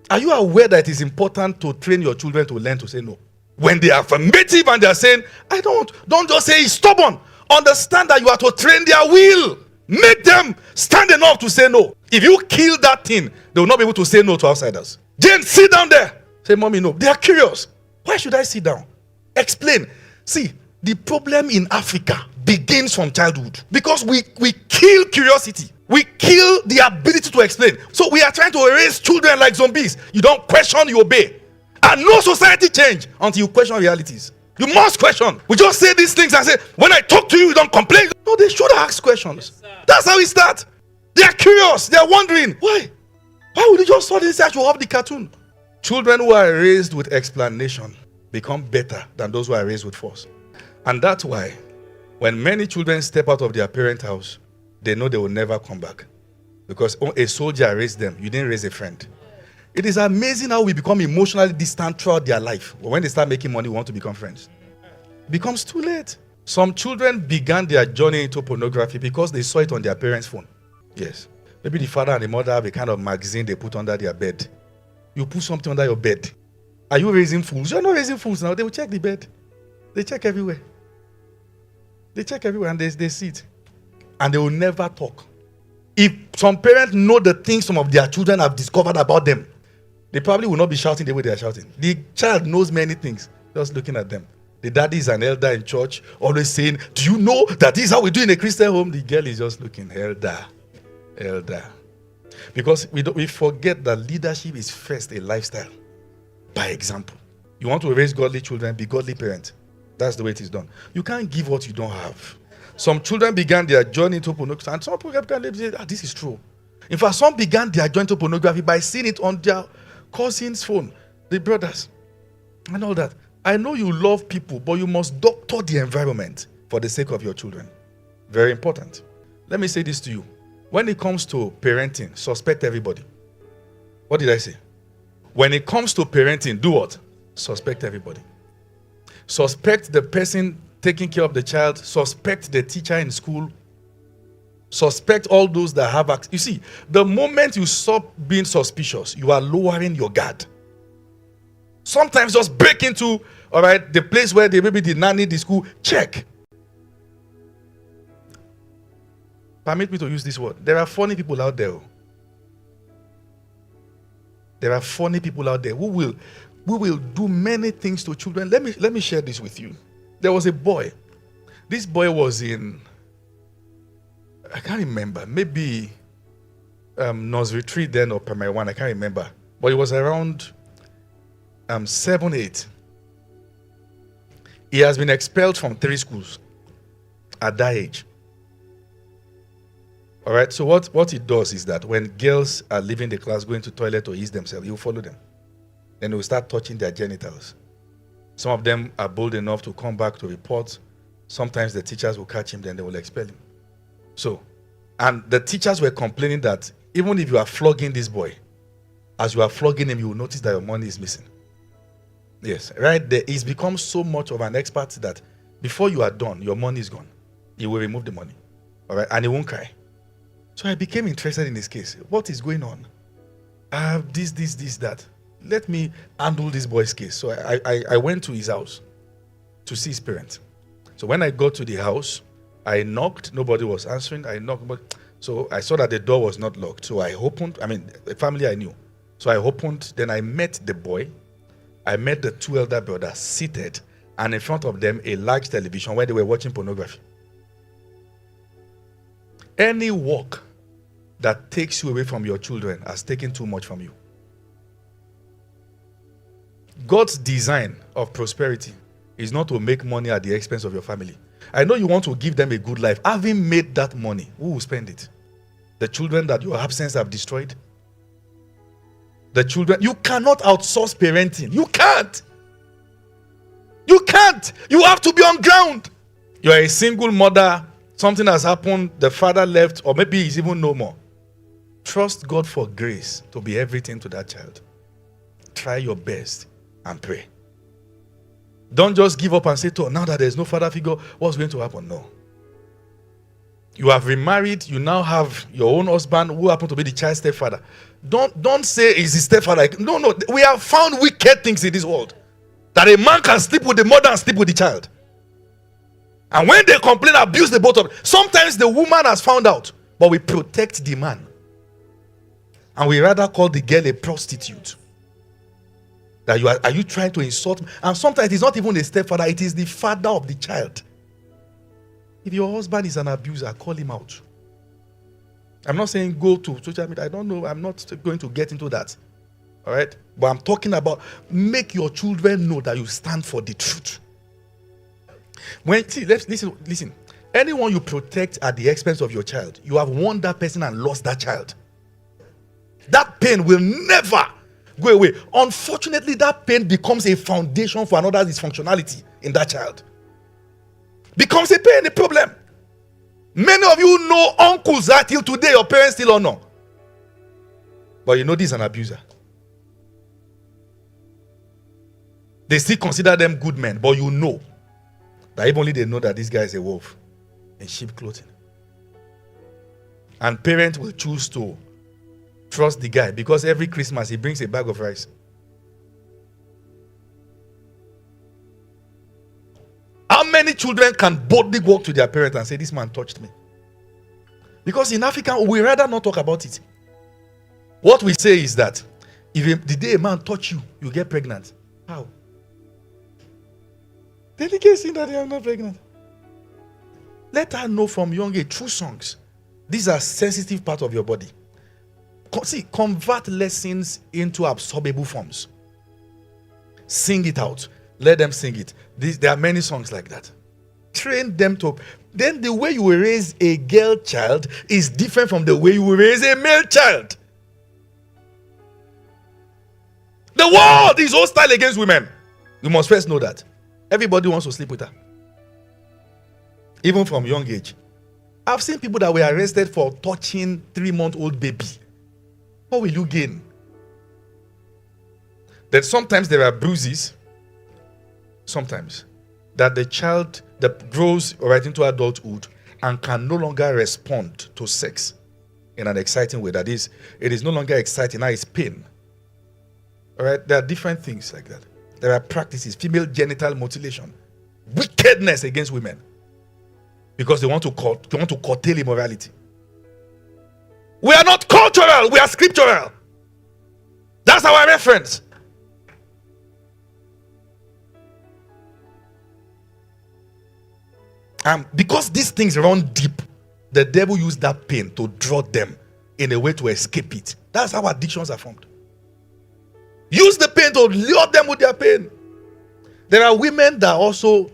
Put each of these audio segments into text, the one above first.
Are you aware that it is important to train your children to learn to say no? When they are affirmative and they are saying, I don't just say he's stubborn. Understand that you are to train their will. Make them stand enough to say no. If you kill that thing, they will not be able to say no to outsiders. Jane, sit down there. Say, mommy, no. They are curious. Why should I sit down? Explain. See, the problem in Africa begins from childhood because we kill curiosity. We kill the ability to explain. So we are trying to raise children like zombies. You don't question, you obey. And no society change until you question realities. You must question. We just say these things and say, when I talk to you, you don't complain. No, they should ask questions. Yes, that's how it starts. They are curious. They are wondering, why? Why would you just suddenly say I should have the cartoon? Children who are raised with explanation become better than those who are raised with force. And that's why when many children step out of their parent house, they know they will never come back. Because a soldier raised them. You didn't raise a friend. It is amazing how we become emotionally distant throughout their life. But when they start making money, we want to become friends. It becomes too late. Some children began their journey into pornography because they saw it on their parents' phone. Yes. Maybe the father and the mother have a kind of magazine they put under their bed. You put something under your bed. Are you raising fools? You're not raising fools now. They will check the bed. They check everywhere. They check everywhere and they see it. And they will never talk. If some parents know the things some of their children have discovered about them, they probably will not be shouting the way they are shouting. The child knows many things, just looking at them. The daddy is an elder in church, always saying, do you know that this is how we do in a Christian home? The girl is just looking, elder. Because we forget that leadership is first a lifestyle. By example. You want to raise godly children, be godly parent. That's the way it is done. You can't give what you don't have. Some children began their journey into pornography, and some people can say, this is true. In fact, some began their journey into pornography by seeing it on their cousin's phone, the brothers, and all that. I know you love people, but you must doctor the environment for the sake of your children. Very important. Let me say this to you. When it comes to parenting, suspect everybody. What did I say? When it comes to parenting, do what? Suspect everybody. Suspect the person taking care of the child. Suspect the teacher in school. Suspect all those that have access. You see, the moment you stop being suspicious, you are lowering your guard. Sometimes just break into, all right, the place where they maybe did not need the school. Check. Permit me to use this word. There are funny people out there. There are funny people out there who will do many things to children. Let me share this with you. There was a boy. This boy was in, I can't remember, maybe nursery 3 then or primary 1, I can't remember. But it was around 7, 8. He has been expelled from 3 schools at that age. All right, so what he does is that when girls are leaving the class, going to toilet or ease themselves, he will follow them. Then he will start touching their genitals. Some of them are bold enough to come back to report. Sometimes the teachers will catch him, then they will expel him. So, and the teachers were complaining that even if you are flogging this boy, as you are flogging him, you will notice that your money is missing. Yes, right there. He's become so much of an expert that before you are done, your money is gone. He will remove the money. All right, and he won't cry. So I became interested in this case. What is going on? I have this, that. Let me handle this boy's case. So I went to his house to see his parents. So when I got to the house, I knocked. Nobody was answering. I knocked. So I saw that the door was not locked. So I opened. The family I knew. So I opened. Then I met the boy. I met the 2 elder brothers seated. And in front of them, a large television where they were watching pornography. Any work that takes you away from your children has taken too much from you. God's design of prosperity is not to make money at the expense of your family. I know you want to give them a good life. Having made that money, who will spend it? The children that your absence have destroyed? The children. You cannot outsource parenting. You can't. You can't. You have to be on ground. You are a single mother. Something has happened. The father left, or maybe he's even no more. Trust God for grace to be everything to that child. Try your best and pray. Don't just give up and say, now that there's no father figure, what's going to happen? No. You have remarried, you now have your own husband who happen to be the child's stepfather. Don't say he's his stepfather. No. We have found wicked things in this world. That a man can sleep with the mother and sleep with the child. And when they complain, abuse the both of them. Sometimes the woman has found out, but we protect the man. And we rather call the girl a prostitute. That are you trying to insult me? And sometimes it's not even the stepfather, it is the father of the child. If your husband is an abuser, call him out. I'm not saying go to social media. I don't know. I'm not going to get into that. All right? But I'm talking about make your children know that you stand for the truth. Listen. Anyone you protect at the expense of your child, you have won that person and lost that child. That pain will never go away. Unfortunately, that pain becomes a foundation for another dysfunctionality in that child. Becomes a pain, a problem. Many of you know uncles that till today your parents still don't know. But you know this is an abuser. They still consider them good men, but you know that if only they know that this guy is a wolf in sheep clothing. And parents will choose to trust the guy because every Christmas he brings a bag of rice. How many children can boldly walk to their parents and say, this man touched me? Because in Africa, we rather not talk about it. What we say is that if the day a man touch you, you get pregnant. How? Then the case is that they are not pregnant. Let her know from young age through songs. These are sensitive part of your body. Convert lessons into absorbable forms. Sing it out. Let them sing it. There are many songs like that. Train them to. Then the way you will raise a girl child is different from the way you will raise a male child. The world is hostile against women. You must first know that. Everybody wants to sleep with her. Even from young age. I've seen people that were arrested for touching 3-month-old baby. What will you gain? Then sometimes there are bruises. Sometimes. That the child that grows right into adulthood and can no longer respond to sex in an exciting way. That is, it is no longer exciting. Now it's pain. All right? There are different things like that. There are practices. Female genital mutilation. Wickedness against women. Because they want to curtail immorality. We are not cultural. We are scriptural. That's our reference. Because these things run deep, the devil used that pain to draw them in a way to escape it. That's how addictions are formed. Use the pain to lure them with their pain. There are women that also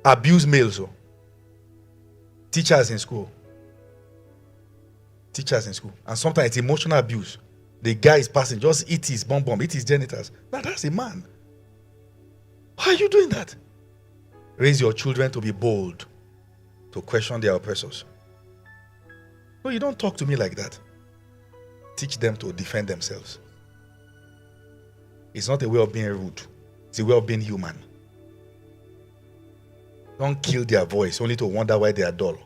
abuse males. So. Teachers in school. And sometimes it's emotional abuse. The guy is passing, just eat his bum, eat his genitals. Now that's a man. Why are you doing that? Raise your children to be bold, to question their oppressors. No, you don't talk to me like that. Teach them to defend themselves. It's not a way of being rude. It's a way of being human. Don't kill their voice only to wonder why they are dull.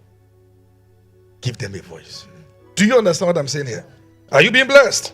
Give them a voice. Do you understand what I'm saying here? Are you being blessed?